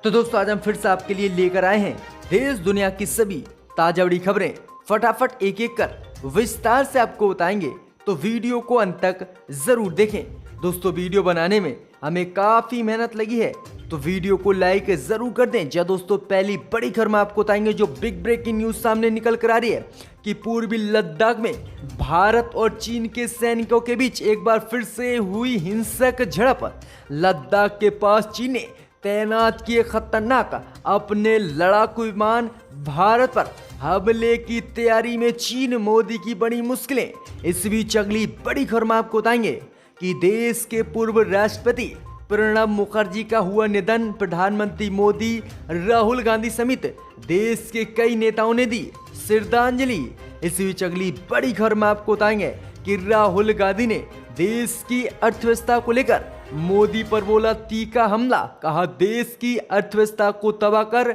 तो दोस्तों आज हम फिर से आपके लिए लेकर आए हैं देश दुनिया की सभी ताजा बड़ी खबरें। फटाफट एक एक कर विस्तार से आपको बताएंगे, तो वीडियो को अंत तक जरूर देखें। दोस्तों वीडियो बनाने में हमें काफी मेहनत लगी है, तो वीडियो को लाइक जरूर कर दें। जी दोस्तों, पहली बड़ी खबर में आपको बताएंगे जो बिग ब्रेकिंग न्यूज सामने निकल कर आ रही है कि पूर्वी लद्दाख में भारत और चीन के सैनिकों के बीच एक बार फिर से हुई हिंसक झड़प। लद्दाख के पास चीन ने तैनात किए खतरनाक अपने लड़ाकू विमान। भारत पर हमले की तैयारी में चीन, मोदी की बड़ी मुश्किलें। इस बीच अगली बड़ी खबर में आपको बताएंगे कि देश के पूर्व राष्ट्रपति प्रणब मुखर्जी का हुआ निधन। प्रधानमंत्री मोदी, राहुल गांधी समेत देश के कई नेताओं ने दी श्रद्धांजलि। इस बीच अगली बड़ी खबर में आपको बताएंगे कि राहुल गांधी ने देश की अर्थव्यवस्था को लेकर मोदी पर बोला तीखा हमला। कहा देश की अर्थव्यवस्था को तबाह कर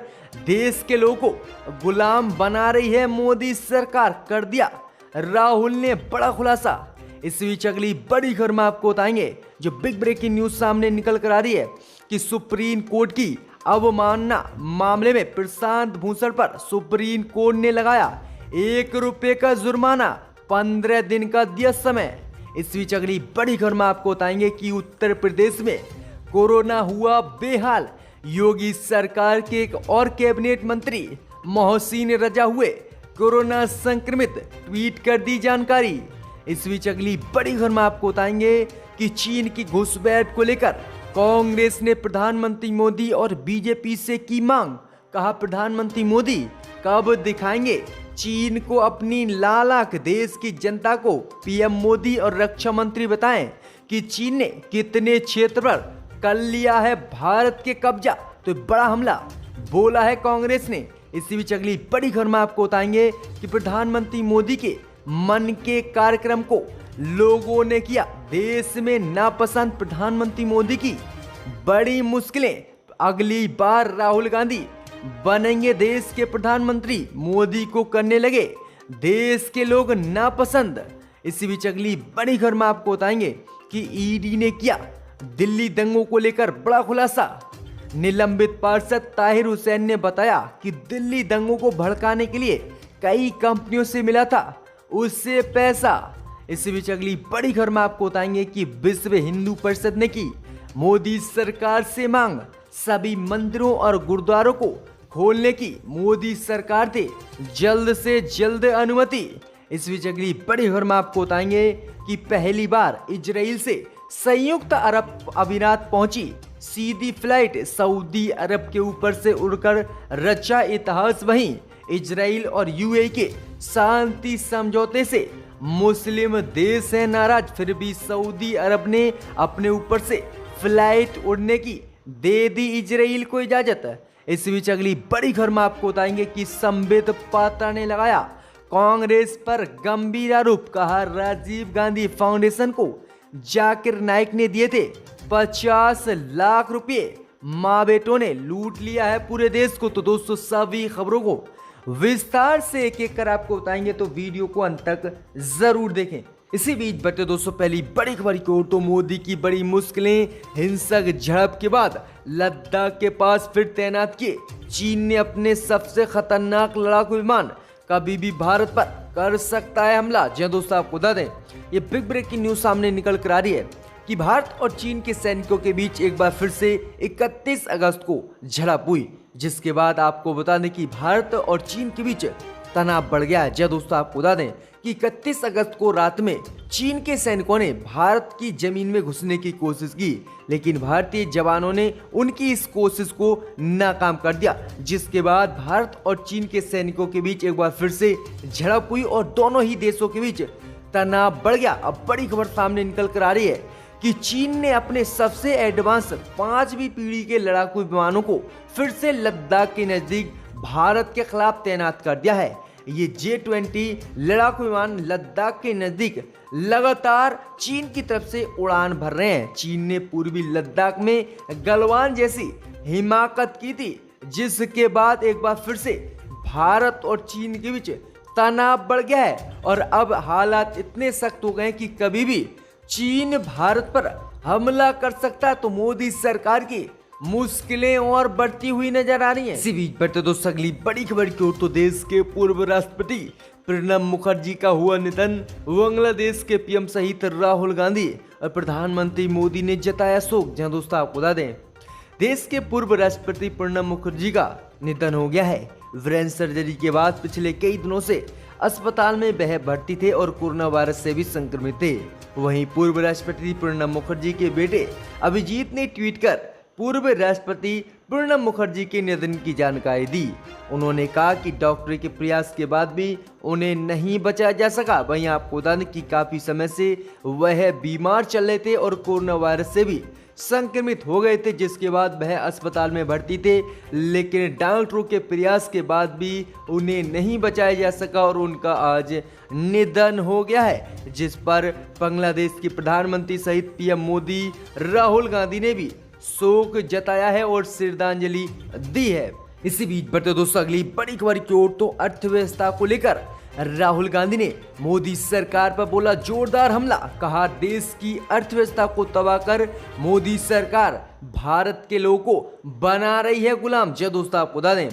देश के लोगों को गुलाम बना रही है मोदी सरकार, कर दिया राहुल ने बड़ा खुलासा। इस बीच अगली बड़ी खबर में आपको बताएंगे जो बिग ब्रेकिंग न्यूज सामने निकल कर आ रही है कि सुप्रीम कोर्ट की अवमानना मामले में प्रशांत भूषण पर सुप्रीम कोर्ट ने लगाया ₹1 का जुर्माना, 15 दिन का दिया समय। इस बीच अगली बड़ी खबर में आपको बताएंगे कि उत्तर प्रदेश में कोरोना हुआ बेहाल। योगी सरकार के एक और कैबिनेट मंत्री मोहसिन रजा हुए कोरोना संक्रमित, ट्वीट कर दी जानकारी। इस बीच अगली बड़ी खबर में आपको बताएंगे कि चीन की घुसपैठ को लेकर कांग्रेस ने प्रधानमंत्री मोदी और बीजेपी से की मांग। कहा प्रधानमंत्री मोदी कब दिखाएंगे चीन को अपनी लालाक। देश की जनता को पीएम मोदी और रक्षा मंत्री बताएं कि चीन ने कितने क्षेत्र पर कर लिया है भारत के कब्जा। तो बड़ा हमला बोला है कांग्रेस ने। इसी बीच अगली बड़ी खबर में आपको बताएंगे कि प्रधानमंत्री मोदी के मन के कार्यक्रम को लोगों ने किया देश में नापसंद। प्रधानमंत्री मोदी की बड़ी मुश्किलें, अगली बार राहुल गांधी बनेंगे देश के प्रधानमंत्री, मोदी को करने लगे देश के लोग नापसंद। इसी बीच अगली बड़ी खबर में आपको बताएंगे कि ईडी ने किया दिल्ली दंगों को लेकर बड़ा खुलासा। निलंबित पार्षद ताहिर हुसैन ने बताया कि दिल्ली दंगों को भड़काने के लिए कई कंपनियों से मिला था उससे पैसा। इसी बीच अगली बड़ी खबर में आपको बताएंगे कि विश्व हिंदू परिषद ने की मोदी सरकार से मांग, सभी मंदिरों और गुरुद्वारों को खोलने की मोदी सरकार थे जल्द से जल्द अनुमति। इस बीच अगली बड़ी खबर में आपको बताएंगे कि पहली बार इजराइल से संयुक्त अरब अमीरात पहुंची सीधी फ्लाइट। सऊदी अरब के ऊपर से उड़कर रचा इतिहास। वहीं इजराइल और यूएई के शांति समझौते से मुस्लिम देश है नाराज, फिर भी सऊदी अरब ने अपने ऊपर से फ्लाइट उड़ने की दे दी इजराइल को इजाजत। इस बीच अगली बड़ी खबर में आपको बताएंगे कि संबित पात्रा ने लगाया कांग्रेस पर गंभीर आरोप। कहा राजीव गांधी फाउंडेशन को जाकिर नाइक ने दिए थे 50 लाख रुपए, माँ बेटों ने लूट लिया है पूरे देश को। तो दोस्तों सभी खबरों को विस्तार से एक एक कर आपको बताएंगे, तो वीडियो को अंत तक जरूर देखें। इसी बीच बढ़ते दोस्तों पहली बड़ी खबर की ओर, तो मोदी की बड़ी मुश्किलें। हिंसक झड़प के बाद लद्दाख के पास फिर तैनात किए चीन ने अपने सबसे खतरनाक लड़ाकू विमान। कभी भी भारत पर कर सकता है हमला। जी दोस्तों आपको बता दें ये बिग ब्रेकिंग न्यूज सामने निकल कर आ रही है कि भारत और चीन के सैनिकों के बीच एक बार फिर से 31 अगस्त को झड़प हुई, जिसके बाद आपको बता दें कि भारत और चीन के बीच तनाव बढ़ गया है। जी दोस्तों आपको बता दें कि 31 अगस्त को रात में चीन के सैनिकों ने भारत की जमीन में घुसने की कोशिश की, लेकिन भारतीय जवानों ने उनकी इस कोशिश को नाकाम कर दिया, जिसके बाद भारत और चीन के सैनिकों के बीच एक बार फिर से झड़प हुई और दोनों ही देशों के बीच तनाव बढ़ गया। अब बड़ी खबर सामने निकल कर आ रही है कि चीन ने अपने सबसे एडवांस 5वीं पीढ़ी के लड़ाकू विमानों को फिर से लद्दाख के नजदीक भारत के खिलाफ तैनात कर दिया है। ये J-20 लड़ाकू विमान लद्दाख के नजदीक लगातार चीन की तरफ से उड़ान भर रहे हैं। चीन ने पूर्वी लद्दाख में गलवान जैसी हिमाकत की थी, जिसके बाद एक बार फिर से भारत और चीन के बीच तनाव बढ़ गया है और अब हालात इतने सख्त हो गए कि कभी भी चीन भारत पर हमला कर सकता है। तो मोदी सरकार की मुश्किलें और बढ़ती हुई नजर आ रही हैं। इसी बीच बढ़ते दोस्तों अगली बड़ी खबर की ओर तो देश के पूर्व राष्ट्रपति प्रणब मुखर्जी का हुआ निधन। बांग्लादेश के पीएम सहित राहुल गांधी और प्रधानमंत्री मोदी ने जताया शोक। जहां दोस्तों आपको बता दें, देश के पूर्व राष्ट्रपति प्रणब मुखर्जी का निधन हो गया है। ब्रेन सर्जरी के बाद पिछले कई दिनों से अस्पताल में वह भर्ती थे और कोरोना वायरस से भी संक्रमित थे। वहीं पूर्व राष्ट्रपति प्रणब मुखर्जी के बेटे अभिजीत ने ट्वीट कर पूर्व राष्ट्रपति प्रणब मुखर्जी के निधन की जानकारी दी। उन्होंने कहा कि डॉक्टर के प्रयास के बाद भी उन्हें नहीं बचाया जा सका। वहीं आपको बता दें कि काफी समय से वह बीमार चल रहे थे और कोरोना वायरस से भी संक्रमित हो गए थे, जिसके बाद वह अस्पताल में भर्ती थे, लेकिन डॉक्टरों के प्रयास के बाद भी उन्हें नहीं बचाया जा सका और उनका आज निधन हो गया है, जिस पर बांग्लादेश के प्रधानमंत्री सहित पीएम मोदी राहुल गांधी ने भी शोक जताया है और श्रद्धांजलि दी है। इसी बीच बढ़ते दोस्तों अगली बड़ी खबर की ओर तो अर्थव्यवस्था को लेकर राहुल गांधी ने मोदी सरकार पर बोला जोरदार हमला। कहा देश की अर्थव्यवस्था को तबाह कर मोदी सरकार भारत के लोगों को बना रही है गुलाम। जय दोस्तों आपको बता दें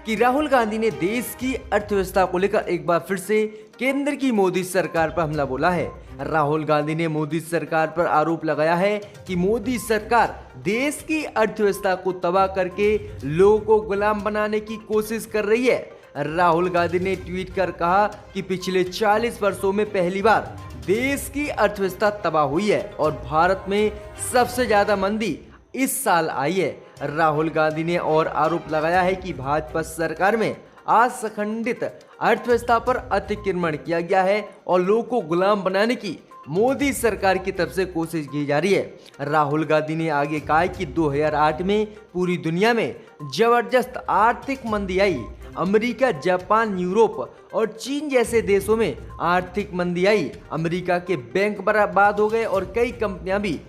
कि राहुल गांधी ने देश की अर्थव्यवस्था को लेकर एक बार फिर से केंद्र की मोदी सरकार पर हमला बोला है। राहुल गांधी ने मोदी सरकार पर आरोप लगाया है कि मोदी सरकार देश की अर्थव्यवस्था को तबाह करके लोगों को गुलाम बनाने की कोशिश कर रही है। राहुल गांधी ने ट्वीट कर कहा कि पिछले 40 वर्षों में पहली बार देश की अर्थव्यवस्था तबाह हुई है और भारत में सबसे ज्यादा मंदी इस साल आई है। राहुल गांधी ने और आरोप लगाया है कि भाजपा सरकार में असंगठित अर्थव्यवस्था पर अतिक्रमण किया गया है और लोगों को गुलाम बनाने की मोदी सरकार की तरफ से कोशिश की जा रही है। राहुल गांधी ने आगे कहा कि 2008 में पूरी दुनिया में जबरदस्त आर्थिक मंदी आई। अमेरिका, जापान, यूरोप और चीन जैसे देशों में आर्थिक मंदी आई। अमेरिका के बैंक बर्बाद हो गए और कई कंपनियां भी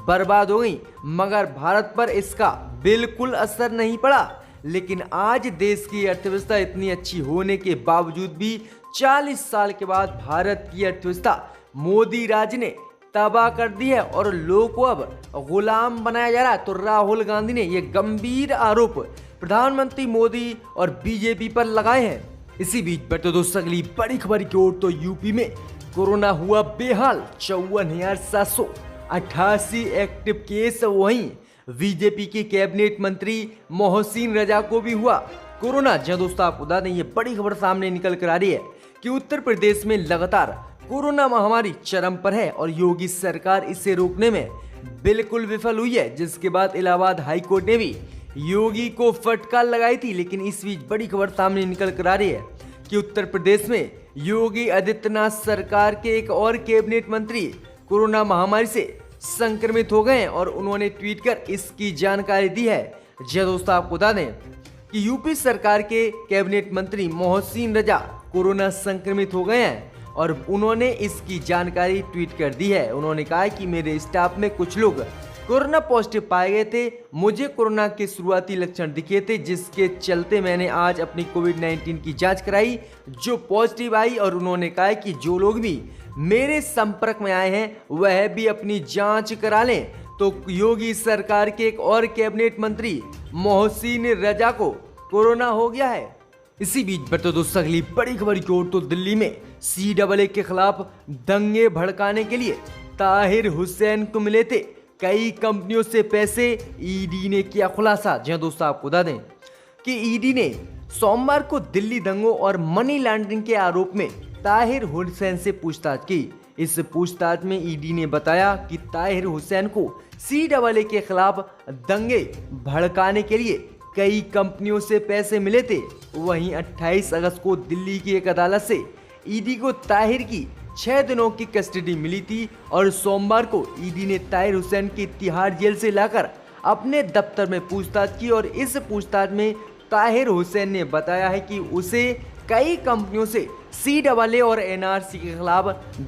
बर्बाद हो गई, मगर भारत पर इसका बिल्कुल असर नहीं पड़ा। लेकिन आज देश की अर्थव्यवस्था इतनी अच्छी होने के बावजूद भी 40 साल के बाद भारत की अर्थव्यवस्था मोदी राज ने तबाह कर दी है और लोगों को अब गुलाम बनाया जा रहा है। तो राहुल गांधी ने यह गंभीर आरोप प्रधानमंत्री मोदी और बीजेपी पर लगाए हैं। इसी बीच बढ़ते दोस्तों अगली बड़ी खबर की ओर तो यूपी में कोरोना हुआ बेहाल। 54,788 एक्टिव केस। वहीं बीजेपी के कैबिनेट मंत्री मोहसिन रजा को भी हुआ कोरोना। जहां दोस्तों आपको बता दें ये बड़ी खबर सामने निकल कर आ रही है कि उत्तर प्रदेश में लगातार कोरोना महामारी चरम पर है और योगी सरकार इसे रोकने में बिल्कुल विफल हुई है, जिसके बाद इलाहाबाद हाईकोर्ट ने भी योगी को फटकार लगाई थी। लेकिन इस बीच बड़ी खबर सामने निकल कर आ रही है कि उत्तर प्रदेश में योगी आदित्यनाथ सरकार के एक और कैबिनेट मंत्री कोरोना महामारी से संक्रमित हो गए और उन्होंने ट्वीट कर इसकी जानकारी दी है। जी दोस्तों आपको बता दें कि यूपी सरकार के कैबिनेट मंत्री मोहसिन रजा कोरोना संक्रमित हो गए हैं और उन्होंने इसकी जानकारी ट्वीट कर दी है। उन्होंने कहा कि मेरे स्टाफ में कुछ लोग कोरोना पॉजिटिव पाए गए थे। मुझे कोरोना के शुरुआती लक्षण दिखे थे, जिसके चलते मैंने आज अपनी कोविड-19 की जांच कराई जो पॉजिटिव आई। और उन्होंने कहा कि जो लोग भी मेरे संपर्क में आए हैं वह भी अपनी जांच करा लें। तो योगी सरकार के एक और कैबिनेट मंत्री मोहसिन रजा को कोरोना हो गया है। इसी बीच बढ़ते दोस्तों अगली बड़ी खबर की ओर तो दिल्ली में CAA के खिलाफ दंगे भड़काने के लिए ताहिर हुसैन को मिले थे कई कंपनियों से पैसे। ईडी ने किया खुलासा। जहां दोस्तों आपको बता दें कि ईडी ने सोमवार को दिल्ली दंगों और मनी लॉन्ड्रिंग के आरोप में ताहिर हुसैन से पूछताछ की। इस पूछताछ में ईडी ने बताया कि ताहिर हुसैन को CAA के खिलाफ दंगे भड़काने के लिए कई कंपनियों से पैसे मिले थे। वहीं 28 अगस्त को दिल्ली की एक अदालत से ईडी को ताहिर की 6 दिनों की कस्टडी मिली थी और सोमवार को ईडी ने ताहिर हुसैन की तिहाड़ जेल से लाकर अपने दफ्तर में पूछताछ की। और इस पूछताछ में ताहिर हुसैन ने बताया है कि उसे कई कंपनियों से CAA और NRC के खिलाफ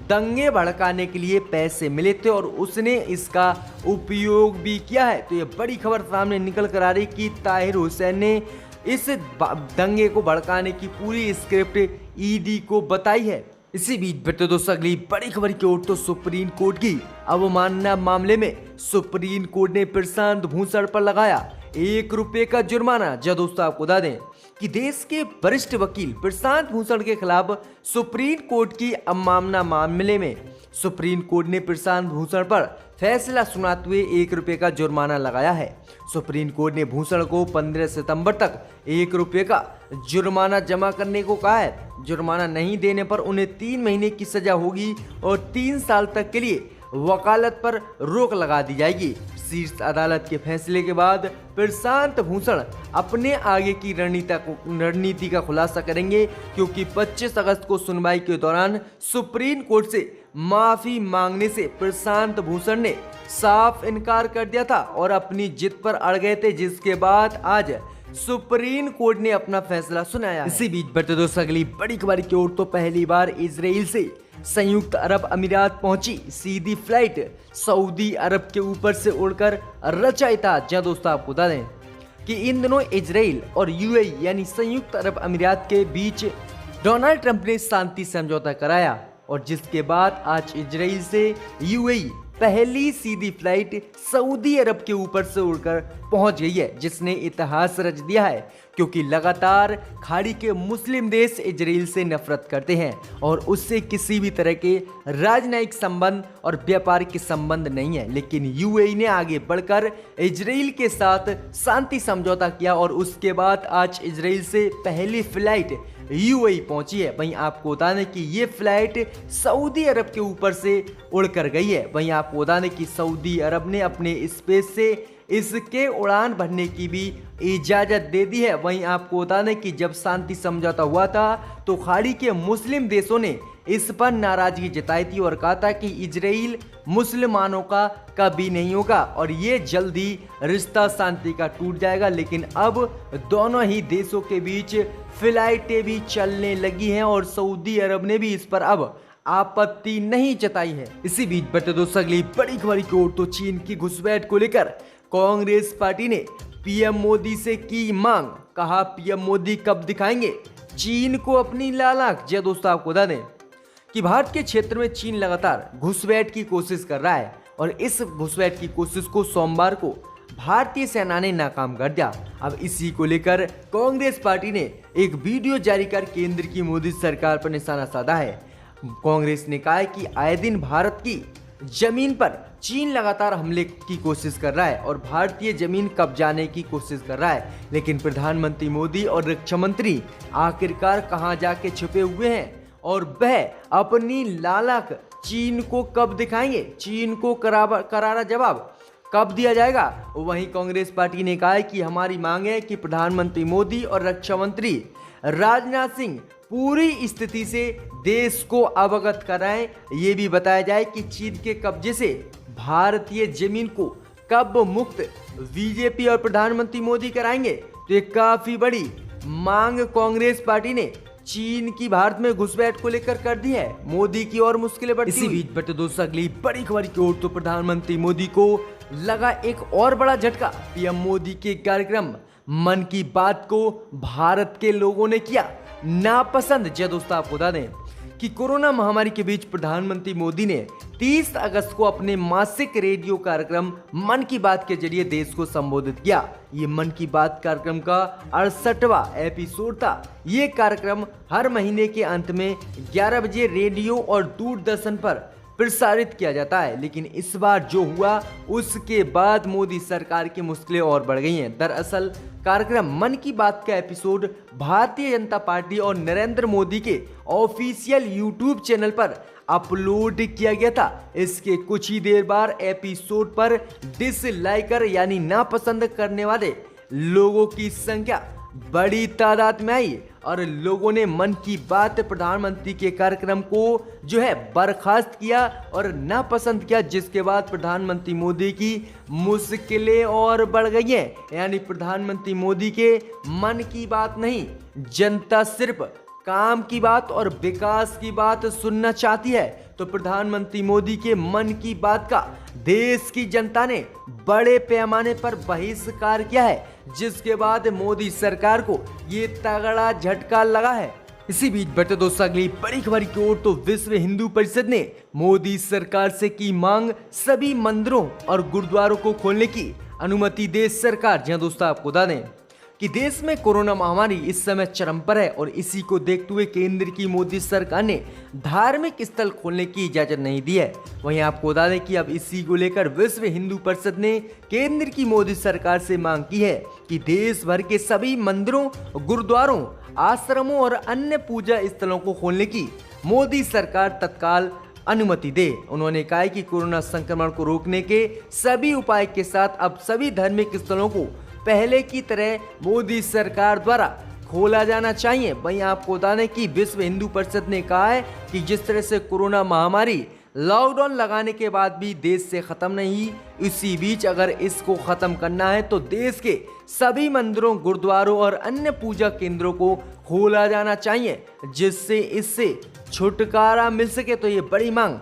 दंगे भड़काने के लिए पैसे मिले थे और उसने इसका उपयोग भी किया है। तो ये बड़ी खबर सामने निकल कर आ रही कि ताहिर हुसैन ने इस दंगे को भड़काने की पूरी स्क्रिप्ट ईडी को बताई है। इसी बीच बढ़ते दोस्तों अगली बड़ी खबर की ओर तो सुप्रीम कोर्ट की अवमानना मामले में सुप्रीम कोर्ट ने प्रशांत भूषण पर लगाया ₹1 का जुर्माना। जब दोस्तों आपको बता दें कि देश के वरिष्ठ वकील प्रशांत भूषण के खिलाफ सुप्रीम कोर्ट की अवमानना मामले में सुप्रीम कोर्ट ने प्रशांत भूषण पर फैसला सुनाते हुए ₹1 का जुर्माना लगाया है। सुप्रीम कोर्ट ने भूषण को 15 सितंबर तक ₹1 का जुर्माना जमा करने को कहा है। जुर्माना नहीं देने पर उन्हें 3 महीने की सजा होगी और 3 साल तक के लिए वकालत पर रोक लगा दी जाएगी। शीर्ष अदालत के फैसले के बाद प्रशांत भूषण अपने आगे की रणनीति का खुलासा करेंगे, क्योंकि 25 अगस्त को सुनवाई के दौरान सुप्रीम कोर्ट से माफी मांगने से प्रशांत भूषण ने साफ इनकार कर दिया था और अपनी जिद पर अड़ गए थे, जिसके बाद आज सुप्रीम कोर्ट ने अपना फैसला सुनाया। इसी बीच बढ़ते दोस्तों अगली बड़ी खबर की ओर तो पहली बार इजराइल से संयुक्त अरब अमीरात पहुंची सीधी फ्लाइट सऊदी अरब के ऊपर से उड़कर रचा इतिहास। जहां दोस्तों आपको बता दें कि इन दिनों इजराइल और यूएई यानी संयुक्त अरब अमीरात के बीच डोनाल्ड ट्रंप ने शांति समझौता कराया और जिसके बाद आज इजराइल से यूएई पहली सीधी फ्लाइट सऊदी अरब के ऊपर से उड़कर पहुंच गई है, जिसने इतिहास रच दिया है, क्योंकि लगातार खाड़ी के मुस्लिम देश इजराइल से नफरत करते हैं और उससे किसी भी तरह के राजनयिक संबंध और व्यापारिक संबंध नहीं है। लेकिन यूएई ने आगे बढ़कर इजराइल के साथ शांति समझौता किया और उसके बाद आज इजराइल से पहली फ्लाइट यूएई पहुंची है। वहीं आपको बता दें कि ये फ्लाइट सऊदी अरब के ऊपर से उड़कर गई है। वहीं आपको बता दें कि सऊदी अरब ने अपने स्पेस से इसके उड़ान भरने की भी इजाजत दे दी है। वहीं आपको बता दें कि जब शांति समझौता हुआ था तो खाड़ी के मुस्लिम देशों ने इस पर नाराजगी जताई थी और कहा था कि इजराइल मुसलमानों का कभी नहीं होगा और ये जल्दी रिश्ता शांति का टूट जाएगा। लेकिन अब दोनों ही देशों के बीच फ्लाइटें भी चलने लगी हैं और सऊदी अरब ने भी इस पर अब आपत्ति नहीं जताई है। इसी बीच बढ़ते दोस्तों अगली बड़ी खबर की ओर तो चीन की घुसपैठ को लेकर कांग्रेस पार्टी ने पीएम मोदी से की मांग। कहा पीएम मोदी कब दिखाएंगे चीन को अपनी लालाक। जी दोस्तों आपको बता दें कि भारत के क्षेत्र में चीन लगातार घुसपैठ की कोशिश कर रहा है और इस घुसपैठ की कोशिश को सोमवार को भारतीय सेना ने नाकाम कर दिया। अब इसी को लेकर कांग्रेस पार्टी ने एक वीडियो जारी कर केंद्र की मोदी सरकार पर निशाना साधा है। कांग्रेस ने कहा है कि आए दिन भारत की जमीन पर चीन लगातार हमले की कोशिश कर रहा है और भारतीय जमीन कब्जाने की कोशिश कर रहा है, लेकिन प्रधानमंत्री मोदी और रक्षा मंत्री आखिरकार कहां जाके छुपे हुए हैं और वह अपनी लालक चीन को कब दिखाएंगे, चीन को करारा जवाब कब दिया जाएगा। वहीं कांग्रेस पार्टी ने कहा है कि हमारी मांग है कि प्रधानमंत्री मोदी और रक्षा मंत्री राजनाथ सिंह पूरी स्थिति से देश को अवगत कराएं। ये भी बताया जाए कि चीन के कब्जे से भारतीय जमीन को कब मुक्त बीजेपी और प्रधानमंत्री मोदी कराएंगे। तो ये काफी बड़ी मांग कांग्रेस पार्टी ने चीन की भारत में घुसपैठ को लेकर कर दी है। मोदी की और मुश्किलें बढ़ती। इसी बीच बढ़ते दोस्तों अगली बड़ी खबर की ओर तो प्रधानमंत्री मोदी को लगा एक और बड़ा झटका। पीएम मोदी के कार्यक्रम मन की बात को भारत के लोगों ने किया नापसंद। जय दोस्तों आपको बता दें कि कोरोना महामारी के बीच प्रधानमंत्री मोदी ने 30 अगस्त को अपने मासिक रेडियो कार्यक्रम मन की बात के जरिए देश को संबोधित किया। ये मन की बात कार्यक्रम का 68वां एपिसोड था। ये कार्यक्रम हर महीने के अंत में 11 बजे रेडियो और दूरदर्शन पर प्रसारित किया जाता है, लेकिन इस बार जो हुआ उसके बाद मोदी सरकार की मुश्किलें और बढ़ गई हैं। दरअसल कार्यक्रम मन की बात का एपिसोड भारतीय जनता पार्टी और नरेंद्र मोदी के ऑफिशियल यूट्यूब चैनल पर अपलोड किया गया था। इसके कुछ ही देर बाद एपिसोड पर डिसलाइकर यानी नापसंद करने वाले लोगों की संख्या बड़ी तादाद में आई और लोगों ने मन की बात प्रधानमंत्री के कार्यक्रम को जो है बर्खास्त किया और नापसंद किया, जिसके बाद प्रधानमंत्री मोदी की मुश्किलें और बढ़ गई हैं। यानी प्रधानमंत्री मोदी के मन की बात नहीं, जनता सिर्फ काम की बात और विकास की बात सुनना चाहती है। तो प्रधानमंत्री मोदी के मन की बात का देश की जनता ने बड़े पैमाने पर बहिष्कार किया है, जिसके बाद मोदी सरकार को ये तगड़ा झटका लगा है। इसी बीच बढ़ते दोस्तों अगली बड़ी खबर की ओर तो विश्व हिंदू परिषद ने मोदी सरकार से की मांग, सभी मंदिरों और गुरुद्वारों को खोलने की अनुमति दे सरकार। जी दोस्तों, आपको बता दें कि देश में कोरोना महामारी इस समय चरम पर है और इसी को देखते हुए केंद्र की मोदी सरकार ने धार्मिक स्थल खोलने की इजाजत नहीं दी है। वहीं आपको बता दें कि अब इसी को लेकर विश्व हिंदू परिषद ने केंद्र की मोदी सरकार से मांग की है कि देश भर के सभी मंदिरों, गुरुद्वारों, आश्रमों और अन्य पूजा स्थलों को खोलने की मोदी सरकार तत्काल अनुमति दे। उन्होंने कहा कि कोरोना संक्रमण को रोकने के सभी उपाय के साथ अब सभी धार्मिक स्थलों को पहले की तरह मोदी सरकार द्वारा खोला जाना चाहिए। वहीं आपको बता दें कि विश्व हिंदू परिषद ने कहा है कि जिस तरह से कोरोना महामारी लॉकडाउन लगाने के बाद भी देश से खत्म नहीं, इसी बीच अगर इसको खत्म करना है तो देश के सभी मंदिरों, गुरुद्वारों और अन्य पूजा केंद्रों को खोला जाना चाहिए, जिससे इससे छुटकारा मिल सके। तो ये बड़ी मांग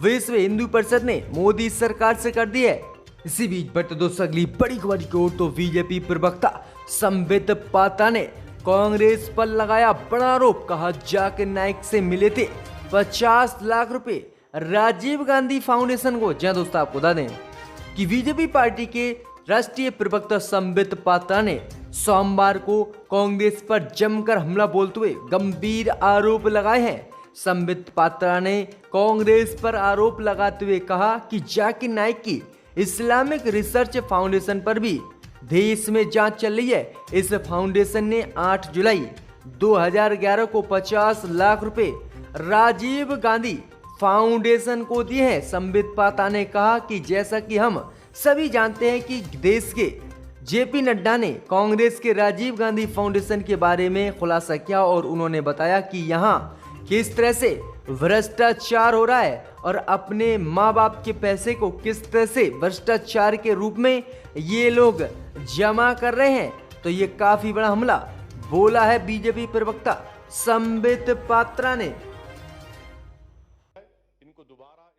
विश्व हिंदू परिषद ने मोदी सरकार से कर दी है। इसी बीच बढ़ते दोस्तों अगली बड़ी खबर की ओर तो बीजेपी प्रवक्ता संबित पात्रा ने कांग्रेस पर लगाया बड़ा आरोप। कहा जाकिर नाइक से मिले थे 50 लाख रुपए राजीव गांधी फाउंडेशन को। जय दोस्तों, आपको बता दें कि बीजेपी पार्टी के राष्ट्रीय प्रवक्ता संबित पात्रा ने सोमवार को कांग्रेस पर जमकर हमला बोलते हुए गंभीर आरोप लगाए हैं। संबित पात्रा ने कांग्रेस पर आरोप लगाते हुए कहा कि जाकिर नाइक की इस्लामिक रिसर्च फाउंडेशन पर भी देश में जांच चल रही है। इस फाउंडेशन ने 8 जुलाई 2011 को 50 लाख रुपए राजीव गांधी फाउंडेशन को दिए हैं। संबित पात्रा ने कहा कि जैसा कि हम सभी जानते हैं कि देश के जेपी नड्डा ने कांग्रेस के राजीव गांधी फाउंडेशन के बारे में खुलासा किया और उन्होंने बताया कि यहाँ किस तरह से भ्रष्टाचार हो रहा है और अपने माँ बाप के पैसे को किस तरह से भ्रष्टाचार के रूप में ये लोग जमा कर रहे हैं। तो ये काफी बड़ा हमला बोला है बीजेपी प्रवक्ता संबित पात्रा ने। इनको दोबारा